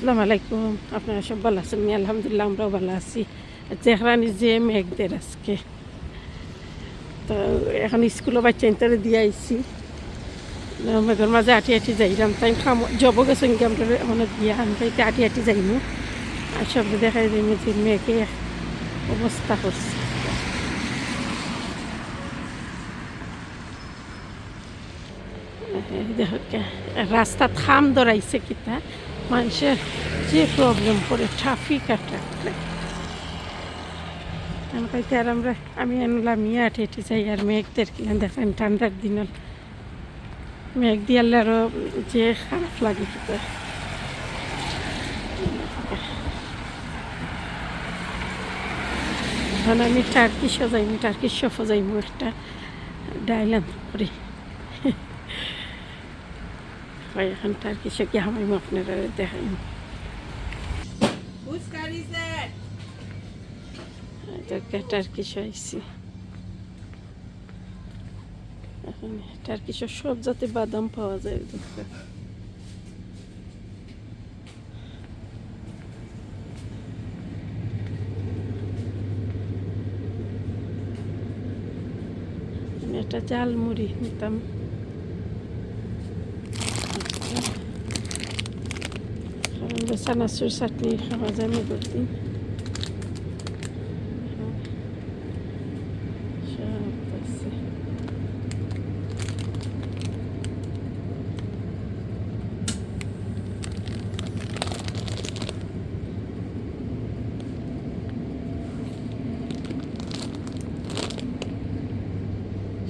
আসসালামু আলাইকুম। আপনারা সব ভালো আছেন? আলহামদুলিল্লাহ আমরাও ভালো আছি। চেহারানি যে মেঘদের আজকে তো এখন স্কুলও বাচ্চা ইন্টারে দিয়ে আইসি মেঘের মাঝে আটি আটি যাইলাম তাই খাম জব গেছেন কি আমরা মানে দিয়া আমি তাইতে আটি আটি যাইমু আর সব দেখাই যাইমু যে মেঘে অবস্থা করছে। রাস্তা থাম ধরাইছে কিতা মানুষের যে প্রবলেম করে ট্রাফিক আর ট্রাফিক আমি কইতে আর আমি আনলাম আঠে হেঁটে যাই আর মেঘদের কিনা দেখেন ঠান্ডার দিন মেঘ দিয়ালে আরও যে খারাপ লাগে কিতা এখন আমি টার্কিশও যাইমু টার্কিশ শফও যাইমু একটা ডাইলান করে এখন টার্কিশে কি আমি আপনারা দেখাইমু টার্কিশ আইসি এখন টার্কিশের সব জাতে বাদাম পাওয়া যায় একটা জাল মুড়ি নিতাম চানাচুর চাটনি খাওয়া যায় মেঘর দিন সব আছে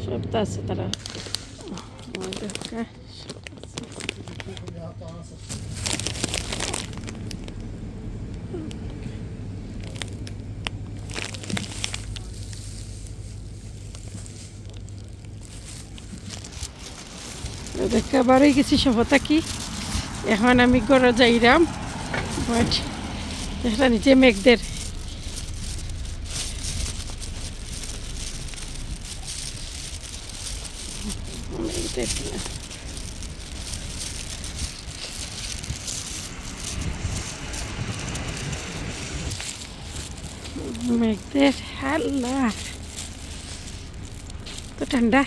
সব তো আছে তারা বারোই গেছি সভতা কি এখন আমি ঘরে যাইরাম বাট এটা নিচে মেঘদের মেঘদের হাল্লা তো ঠান্ডা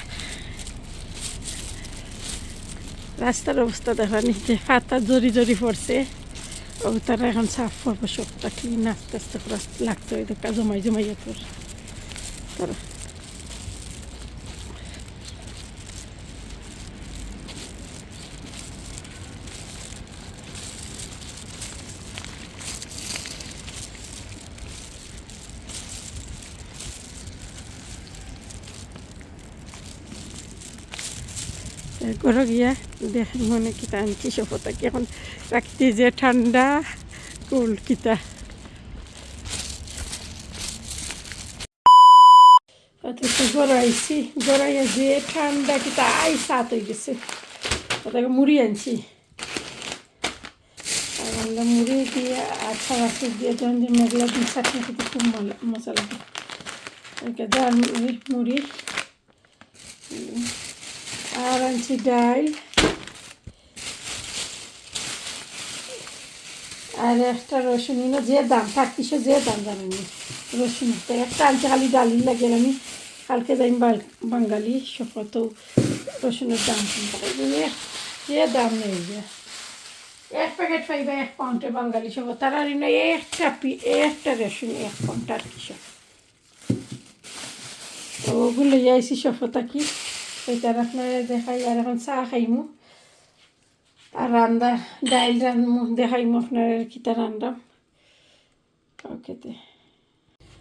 রাস্তার অবস্থা দেখা নিচে পাতা জরি জরি পড়ছে ও তারা এখন সাফ করবো সবটা ক্লিন আস্তে আস্তে করে লাগছে ওই দেখা জমাই জমাইয়া তোর তারা ঘরে গিয়া দেখেন মনে কিতা আনছি সফতা কি এখন রাখতে যে ঠান্ডা কুল কিতা গড়াইছি গড়াইয়া যে ঠান্ডা কিতা আই সাত হয়ে গেছে ওটাকে মুড়ি আনছি আর আমরা মুড়ি দিয়ে আর ছাড়াতে দিয়ে যখন যে মেঘলা দিয়ে চাটনি খেতে খুব মশলা ওইটা যার মুড়ি আর আনছি ডাল আর একটা রসুন যে দাম টার্কিশে যে দাম জানেন রসুন একটা আনছি খালি ডালি লাগে আমি কালকে যাই বাঙালি সকত রসুনের দাম যে দাম নেই যে এক প্যাকেট পাইবা 1 পাউন্ডে বাঙালি সব তারা একটা রসুন 1 পাউন্ড টার্কিশ ওগুলো যাইছি সফতা কি ওইটার আপনারা দেখাই আর এখন চা খাইমু আর রান্দা ডাইল রান্ধমু দেখাইমু আপনার কিতা রান্দাম ওকেতে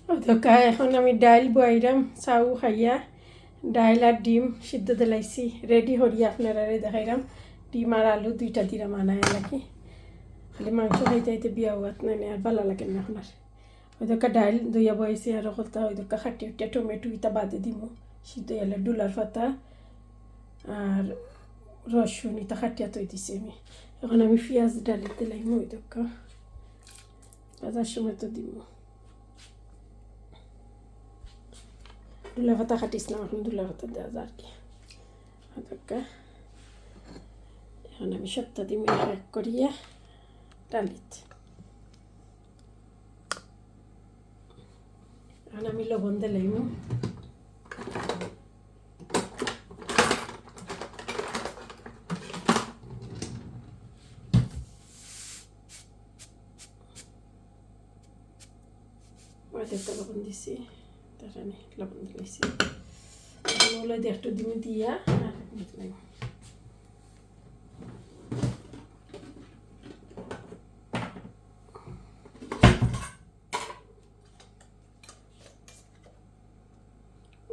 ওদকা এখন আমি ডাইল বয়াইরাম চাও খাইয়া ডাইল আর ডিম সিদ্ধ দিলাইছি রেডি হরিয়া আপনারা দেখাইরাম ডিম আর আলু 2টা দিরাম আনায় নাকি খালি মাংস খাইতে খাইতে বিয়া হওয়াত নাই আর ভালো লাগে না আপনার ওইদকা ডাইল দইয়া বয়াইছি আর কলতা ওইদকা খাটি উঠিয়া টমেটো ইটা বাদে দিমু সিদ্ধ এলে ডুলার পাতা আর রসুন ইটা খাটিয়া তৈ দিছি আমি এখন আমি পেঁয়াজ ডালি দিলাইমু ওইদকা বাজার সময় তো দিমু দুলা পাতা কাটিছিলাম এখন দুলা পাতা দেওয়া যায় আর কি ওদকা এখন আমি সপ্তাহ দিন এক করিয়া ডালিত। এখন আমি লবণ দিলাম, ওইটা লবণ দিছি, তার লবণ দিয়েছি, ওগুলো দিয়ে একটু দিমে দিয়া আর দিলাম।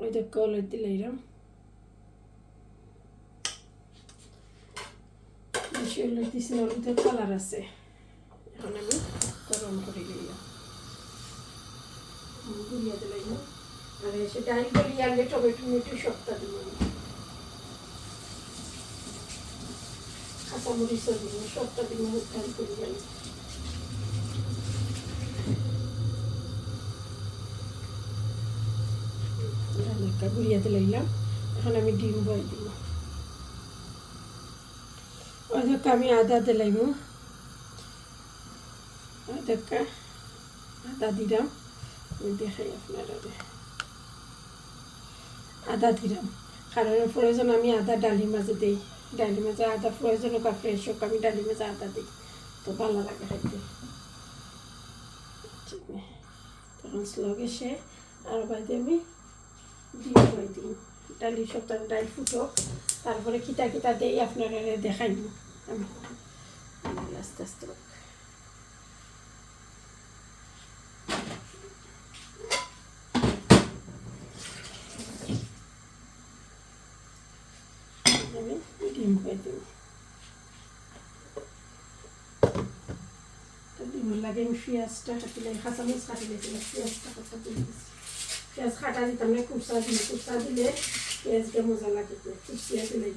ওই দেখো হলুদ দিলাম, বেশি হলুদ দিছি না, হলুদের কালার আছে। এখন আমি গরম করে দিলাম, গুলিয়ে দিলাম। আর এসে ডাল গলিয়ে আনলে টমেটো মিটু সবটা দিব, কাঁচামরিচও দিব, সবটা দিব ডাল গলিয়ে আনলে। ডালটা গুলিয়ে দিলাম। এখন আমি ডিম বয়ে দিব। ওই দেখো আমি আদা দিলাম, দেখো আদা দিলাম, আমি দেখাই আপনারা, আদা দিলাম। কারণ প্রয়োজন আমি আদা ডালি মাঝে দিই, ডালি মাঝে আদা প্রয়োজন হোক আর ফ্রেশ হোক, আমি ডালি মাঝে আদা দিই, তো ভালো লাগে খাইতে। তখন স্লো গেছে আর বাইতে আমি ডিম বই দিই, ডালি সপ্তাহ ডাল ফুটো, তারপরে কিতা কিতা দিই আপনারা দেখাইব আমি আস্তে আস্তে। আমি ডিম বই দিব, ডিমের লাগে আমি পেঁয়াজটা কাটিলে, কাঁচামরিচ কাটিলেছিলাম, পেঁয়াজটা কাটা দিয়ে দিচ্ছি। পেঁয়াজ কাটা দিতাম না, কুচা দিলে, কুচা দিলে পেঁয়াজটা মজা লাগে, কুচিয়া দিলে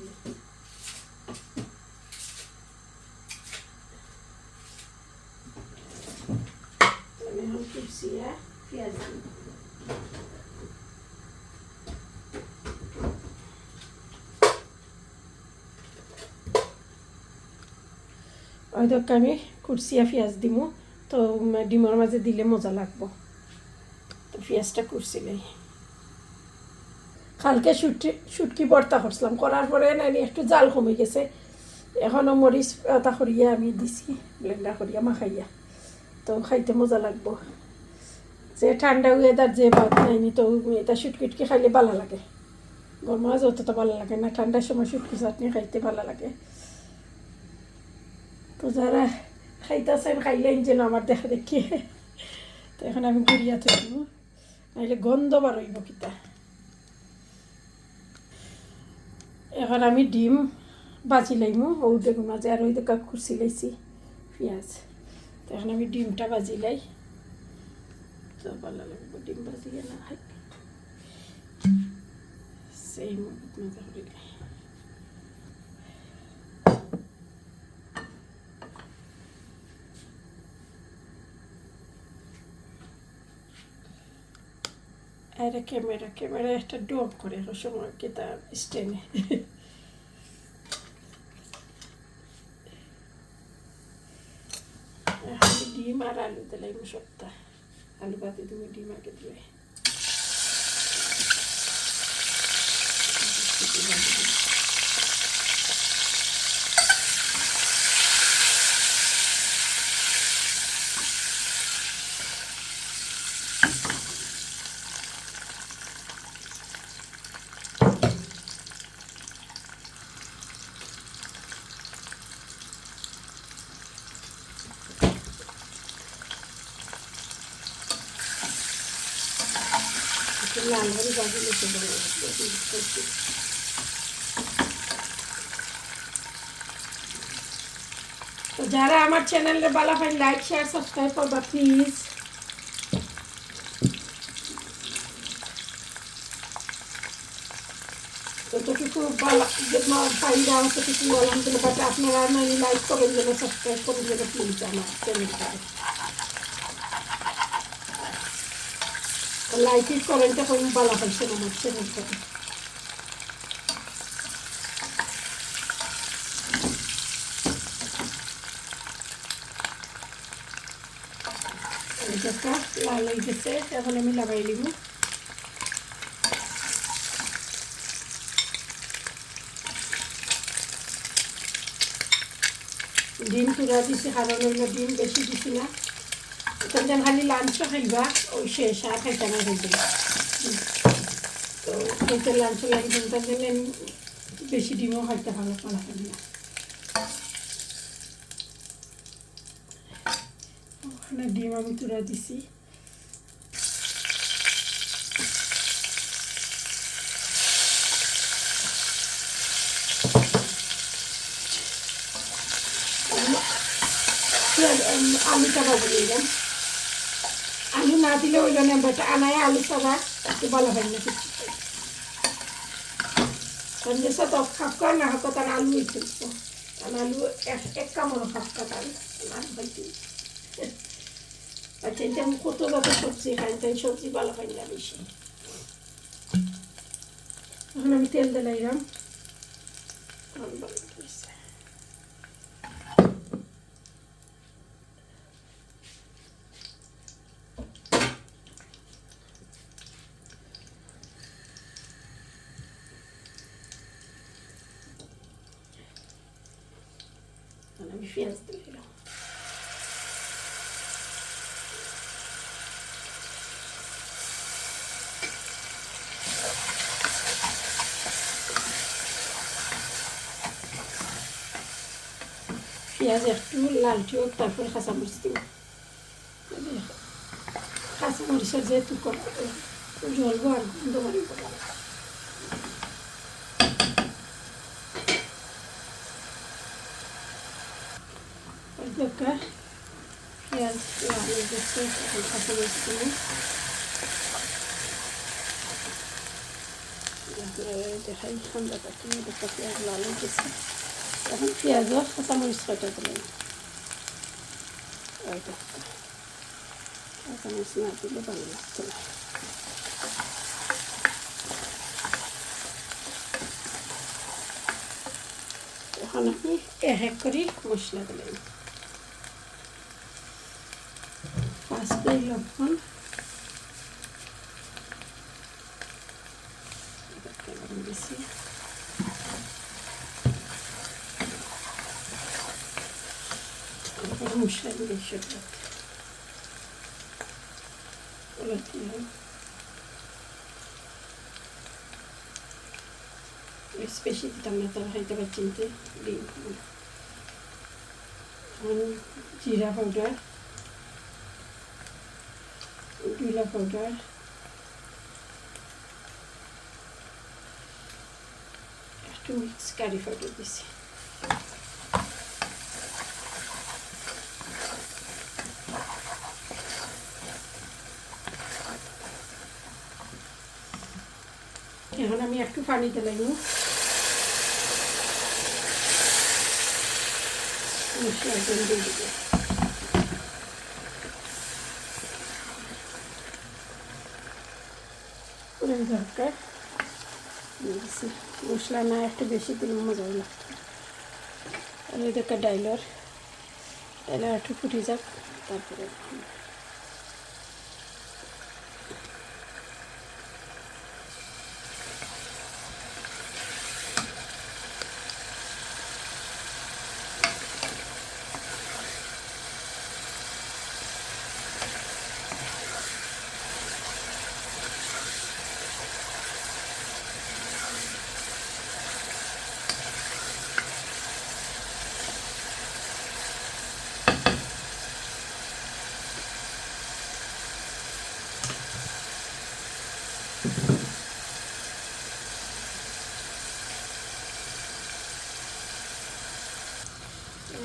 আমি এখন কুচিয়া পেঁয়াজ দিই। ওই দেখো আমি কুচিয়া পেঁয়াজ দিব, তো ডিমের মাঝে দিলে মজা লাগবো, তো পেঁয়াজটা কুচিলেই। কালকে শুটকি ভর্তা করছিলাম, করার পরে নানি একটু জাল কমে গেছে, এখনও মরিচ পাতা করিয়া আমি দিছি, ব্লেন্ডার করিয়া মাখাইয়া, তো খাইতে মজা লাগবো। যে ঠান্ডা ওয়েদার যে ভাত নাইনি, তো এটা শুটকিটকি খাইলে ভালো লাগে, গরম মাছ অতটা ভালো লাগে না, ঠান্ডার সময় শুটকি চাটনি খাইতে ভালো লাগে। তো যারা খাইতেছেন খাইলেন যেন আমার দেখা দেখি। তো এখন আমি গুড়িয়া থাকব, নাহলে গন্ধ বার হইব কিতা। এখন আমি ডিম বাজি লাইমু, ও দেখুন মাঝে আর ওই দেখা কুচি লাইছি পেঁয়াজ, তো এখন আমি ডিমটা বাজি লাই, তো ভালো লাগবে ডিম বাজিয়ে না খাই, সেই মজা করে লাই। আর ক্যামেরা একটা ডোপ করে সময় কিতা স্টেনে। ডিম আর আলু দিলাই সপ্তাহ, আলু বাদে তুমি ডিম আগে দিলে। লাল করে বাজি লেগে দেবো। তো যারা আমার চ্যানেলে ভালো পাই লাইক শেয়ার সাবস্ক্রাইব করবা প্লিজ। যতটুকু ভালো পাইরা অতটুকু আলহামদুলিল্লাহ, আপনারা মানে লাইক করেন যেন, সাবস্ক্রাইব করেন যেন প্লিজ আমার চ্যানেলটাকে। লাইক করেন তখন ভালো পাইছেন আমার চ্যানেলটাকে। একটা লাল হয়ে গেছে, এখন আমি লাগাই দিব। ডিম তুলা দিছি, কারণ হইল ডিম বেশি দিছি না, এখন যেন খালি লাঞ্চও খাইবা ওই শেষ, আর খাইতে না খাইতে। তো খাইতে লাঞ্চও লাগে, তার জন্য আমি বেশি ডিমও খাইতে ভালো পালা না। ওখানে ডিম আমি তুলা দিছি। আলুটা ভাজা দিলাম, আলু না দিলে ওই জন্য বাট আনায় আলু ছাড়া একটু ভালো হয় না কিছু। কারণ যে সব খাপকা না খাপকা তার আলু হয়েছে, কারণ আলু এক কামড় খাপকা তার আলু হয়েছে। আচ্ছা, এটা আমি কত যত সবজি খাই, তাই সবজি ভালো হয় না বেশি। এখন আমি তেল দিলাম, আমি পেঁয়াজ দিলাম। পেঁয়াজ একটু লালচে হোক, তারপরে কাঁচামরিচ দিব। কাঁচামরিচের যেহেতু জ্বলবো আর গন্ধ বাড়িব। পেঁয়াজ লাল হয়ে গেছে, কাঁচামরিচ দিব। দেখাই ঠান্ডা পাখি দেখা পেঁয়াজ লাল হয়ে গেছে। এখন পেঁয়াজ আর কাঁচামরিচ কাটা দিলাম। কাঁচামরিচ না দিলে ভালো লাগতো না। এখন আমি এক করে মশলা দিলাম। ফার্স্টে লবণ, দিছি, মশলা দিয়ে সেটা বেশি দিতাম না, তার খাইতে পারছিনতে ডিম। জিরা পাউডার, জিরা পাউডার, একটু মিক্স কারি পাউডার দিছি। এখন আমি একটু পানি দিলাম, মশলা দিয়ে দিব। পুরো দরকার মশলা না একটু বেশি দিলে মজা লাগতো। আর ওই দেখা ডাইলার একটু ফুটে যাক, তারপরে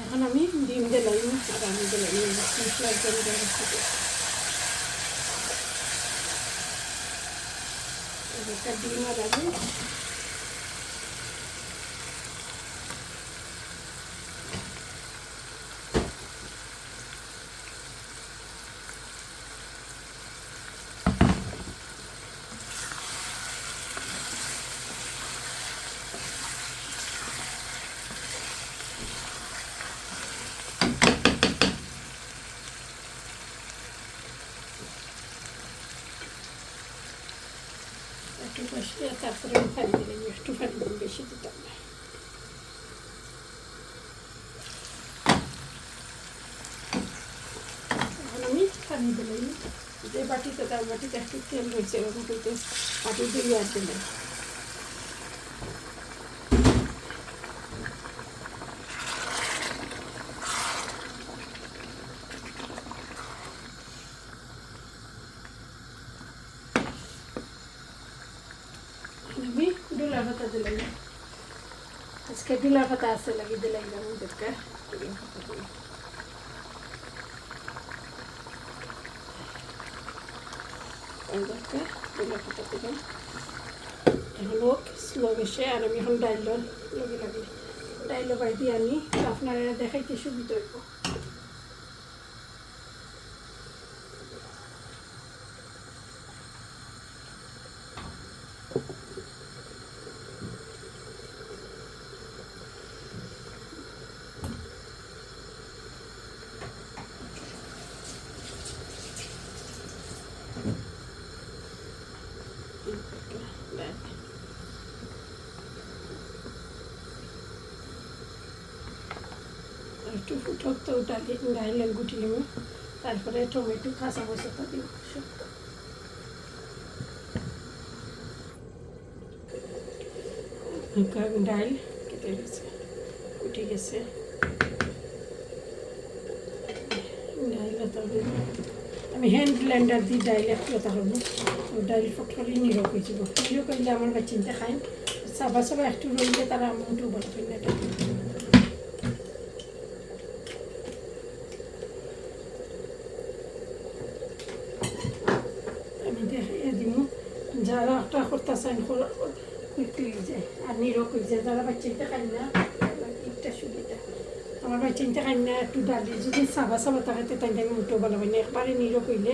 এখন আমি ডিম দিলাম, আর আমি দিলাম মশলার জন্য একটা ডিম আর আলু। তারপরে আমি পানি দিলাম, একটু পানি দিন, বেশি দিতাম না। এখন আমি পানি দিলাম, যে বাটিতে তার বাটিতে একটু তেল রয়েছে এরকম করতে বাটি দিয়ে আর দিলাম। আমি ডুলা পাতা দিলাম, আজকে ডুলা পাতা আছে লাগি দিলাম ওদেরকে। ডুলা পাতা দিলাম, এখন স্লো গেছে। আর আমি এখন ডাইল লগে লাগে ডাইল বাই দিয়ে আনি, আপনারা দেখাইতে সুবিধা হইব। একটু ফুটক তো ডাইল গুটি নেব, তারপরে টমেটো কাঁচা মশলা দিব। ডাইল কেটে গেছে, উঠে গেছে ডাইল। আমি হ্যান্ড ব্লেন্ডার দিয়ে ডাইল একটু করবো, ডাইল ফটফটি নিরো হয়ে যাব। নিরো করলে আমার বা চিন্তা খাই, চাবা চাবা একটু রইলে তারা আমনটাও বলা ফেললে এটা। আমি দেখাইয়া দিব, যারা একটা করতে চান কুইকলি যায় আর নিরো হয়ে যায়। যারা বাচ্চাইতে খাই না একটা সুবিধা, আমার বাচ্চাইতে খাই না একটু ডালি যদি চাবা চাবা তাকাতে তাই আমি উঠেও বলা হয় না, একবারে নিরো করলে।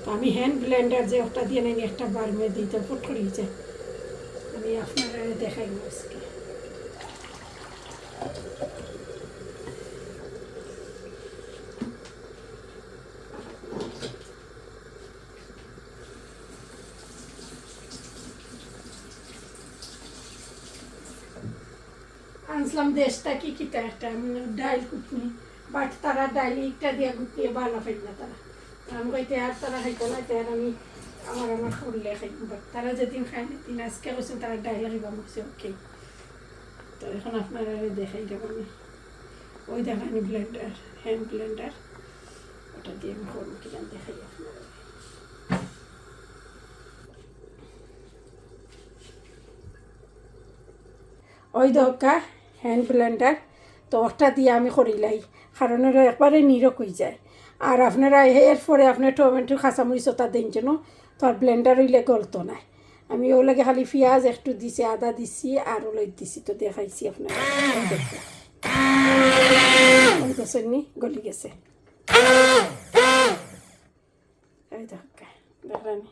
তো আমি হ্যান্ড ব্লেন্ডার যে একটা দিয়ে নেই একটা বারমে দিতে ফটফটি যায়। আমি আপনারা দেখাই আজকে। আনছিলাম দেশটা কি কিতা একটা ডাইল কুটনি, বাট তারা ডাইল একটা দিয়ে গুটিয়ে ভালো খাই না তারা। আমি কইতে আর তারা খাইতো না, আর আমি আমার করলে খাই, বাট তারা যেদিন খাই না দিন আজকে কৈছেন তারা ডাইল খাইবা বলছে ওকে। তো এখন আপনারা দেখাই দেব আমি, ওই দেখানি ব্লেন্ডার, হ্যান্ড ব্লেন্ডার, ওটা দিয়ে আমি করবো কিনা দেখাই আপনারা। ওই দরকার হ্যান্ড ব্লেন্ডার, তো ওটা দিয়ে আমি করিলাই, কারণ ওরা একবারে নিরক হয়ে যায়। আর আপনারা এরপরে আপনার টমেটো কাঁচামরিচ ওটা দেন যেন, তো আর ব্লেন্ডার হইলে গলতো না। আমি ওগুলোকে খালি পেঁয়াজ একটু দিছি, আদা দিছি আর ওলাই দিছি, তো দেখাইছি আপনারা। ওই গেছেন নি গলি গেছে, এই দরকার দেখানি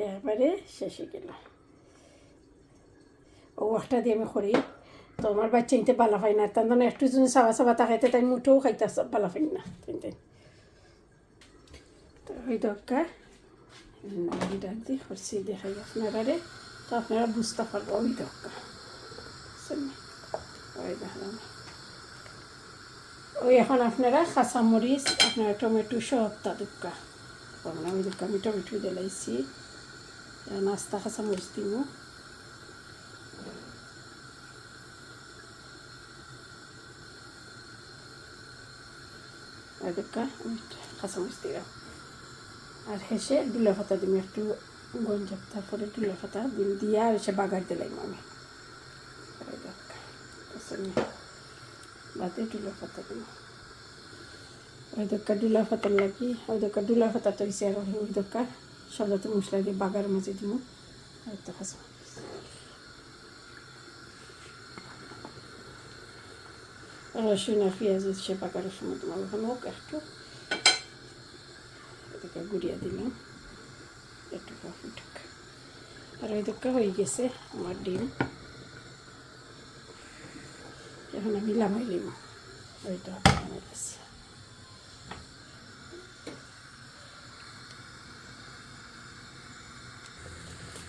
এবারে শেষ হয়ে গেল। ও একটা দিয়ে আমি করি, তো আমার বাচ্চা ইনতে বালা পাই না, তার মানে একটু যদি চাবা চাবা তাকাইতে তাই মুঠেও খাইতে বালা পাই না। তো ওই দরকার ডাল দিয়ে করছি দেখাই আপনারা, তো আপনারা বুঝতে পারবো। ওই দরকার ওই দেখালাম। ওই এখন আপনারা কাঁচামরিচ আপনারা টমেটো সবটা দুঃখা করলাম, ওই দুঃখা আমি টমেটো দিলাইছি, নাস্তা কাঁচামরিচ দিব। ওই দুঃখা আমি কাঁচামরিচ দিলাম, আর হেসে ডুলা পাতা দিম একটু গঞ্জাব, তারপরে ডুলা পাতা দিম দিয়ে আর এসে বাগার দিলাম আমি। ওই দরকার বাদে ডুলা পাতা দিম, ওই দরকার ডুলা পাতার লাগি, ওই দরকার ডুলা পাতা তো হয়েছে। আর ওই দরকার সব যাতে মশলা দিয়ে বাগার মাঝে দিব। আর তো খাস রসুন আর পেঁয়াজ হচ্ছে বাগারের সময় তোমার ওখানে হোক একটু এদিকে গুড়িয়ে দিলাম একটু ফুটুক। আর ওই দরকার হয়ে গেছে আমার ডিম, এখন আমি লামাই নিব। ওইটা হয়ে গেছে,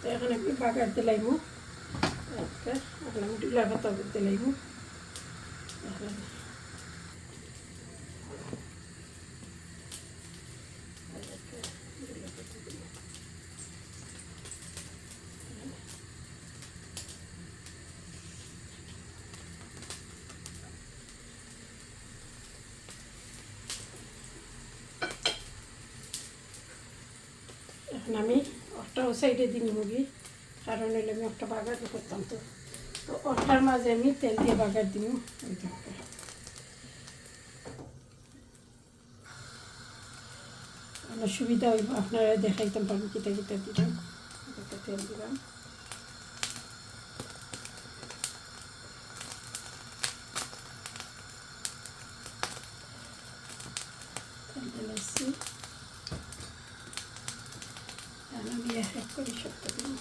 এখন আমি বাগার দিলাইমু আমি ডিলার ভাতা দিলাইমু এখন আমি ওটাও সাইডে দিই মুরগি কারণ হলে আমি একটা বাগার করতাম তো তো ওটার মাঝে আমি তেল দিয়ে বাগার দিব আমার সুবিধা হইব আপনারা দেখাইতাম পারবেন কিতা কিতা দিলাম একটা তেল দিলাম তেল দিলাইছি আমি এক করি সবটা দিন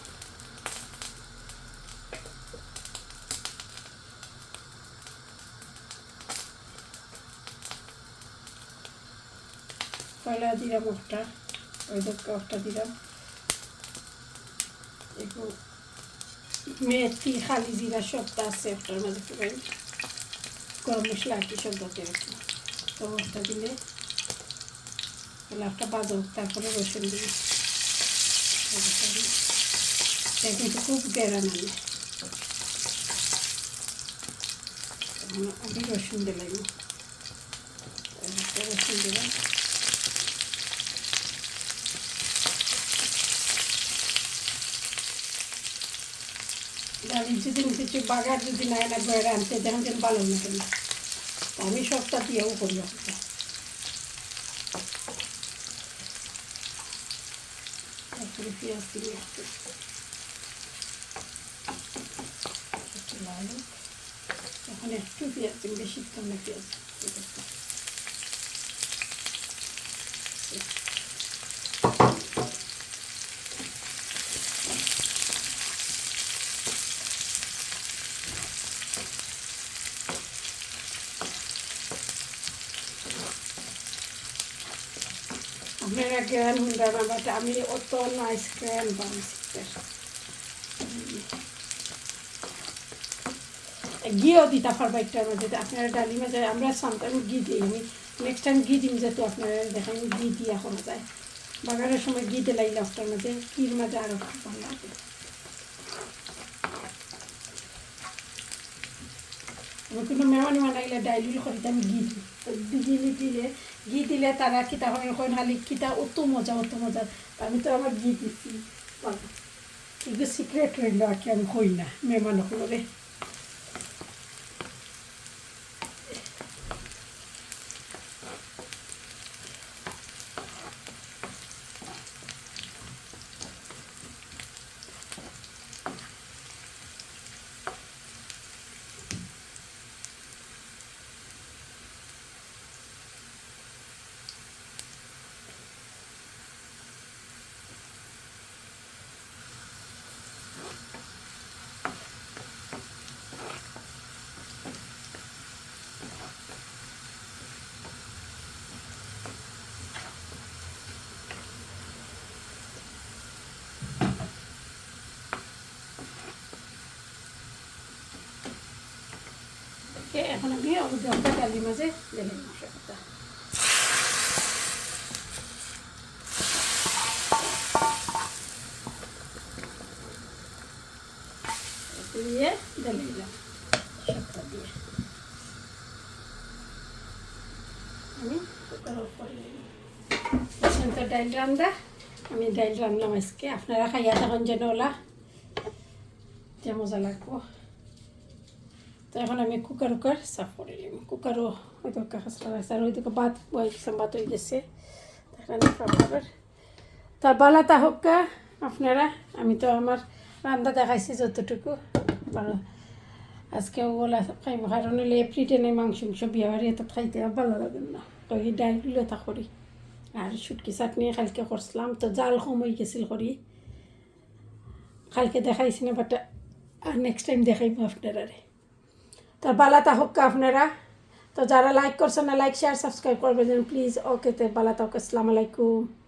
পয়লা দিলাম একটা ওই একটা দিলাম একটু মেথি খালি জিরা সবটা আছে একটার মাঝে পুরাই গরম মশলা আর কি সব দিতে আছে তো ওটা দিলে তাহলে একটা বাজো তারপরে রসুন দিবি কিন্তু খুব গেরা নামে আমি রসুন দিলাম রসুন দিলাম ডালির যদি কিছু বাগার যদি নাই না গড়ে আনতে যেমন যেন ভালো না কেন আমি সবটা দিয়েও করি আপনাকে তারপরে পেঁয়াজ দিয়ে একটু লাল এখন একটু পেঁয়াজ দিন বেশি কম না পেঁয়াজ আপনারা গ্রান হুন্ডা না বাট আমি অত নাইস গ্রান বানাইছি ঘিও দিতে পারবো একটার মাঝে আপনারা ডালি মাঝে আমরা সামটাইম ঘি দিই আমি নেক্সট টাইম ঘি দিম যেহেতু আপনারা দেখাই ঘি দিয়া করা যায় বাগানের সময় ঘি দিলাই লাস্টার মাঝে ঘির মাঝে আরও ভালো লাগে আমি কোনো মেহমানি বানাইলে ডাইলিল করিতে আমি ঘি দিই ঘি দিলে তারা কিতা হয় খালি কিতা অত মজা আমি তো আমার ঘি দিচ্ছি কিন্তু সিক্রেট রইল আর কি আমি হই না মেহমান হলে এখন আমি অবদানটা ডালি মাঝে দিলাম মশলাটা দিয়ে দিলাম সবটা দিয়ে আমি কুকার অফ করে দিলাম তো ডাইল রান্না আমি ডাইল রান্নাম আজকে আপনারা খাইয়া তখন যেন ওলা যে মজা লাগবো তো এখন আমি কুকার সাফ করে নিলাম কুকারও হয়তো খাসলা আছে আর ওইদিকে ভাত বয়েছিলাম ভাত হয়ে গেছে তার বালাতা হোক আপনারা আমি তো আমার রান্না দেখাইছি যতটুকু ভালো আজকে ওগুলা খাইব কারণ হলে এপ্রিটেনে মাংস বিয়ে বাড়ি এত খাইতে ভালো লাগে না তো এই ডাইলগুলো তা করি আর শুটকি চাটনি কালকে করছিলাম তো জাল কমই গেছিল করি কালকে দেখাইছি না বাট আর নেক্সট টাইম দেখাইব আপনারা তো বালাতা হোক আপনারা তো যারা লাইক করছেন না লাইক শেয়ার সাবস্ক্রাইব করবেন প্লিজ ওকে তো বালাতা হোক আসসালামু আলাইকুম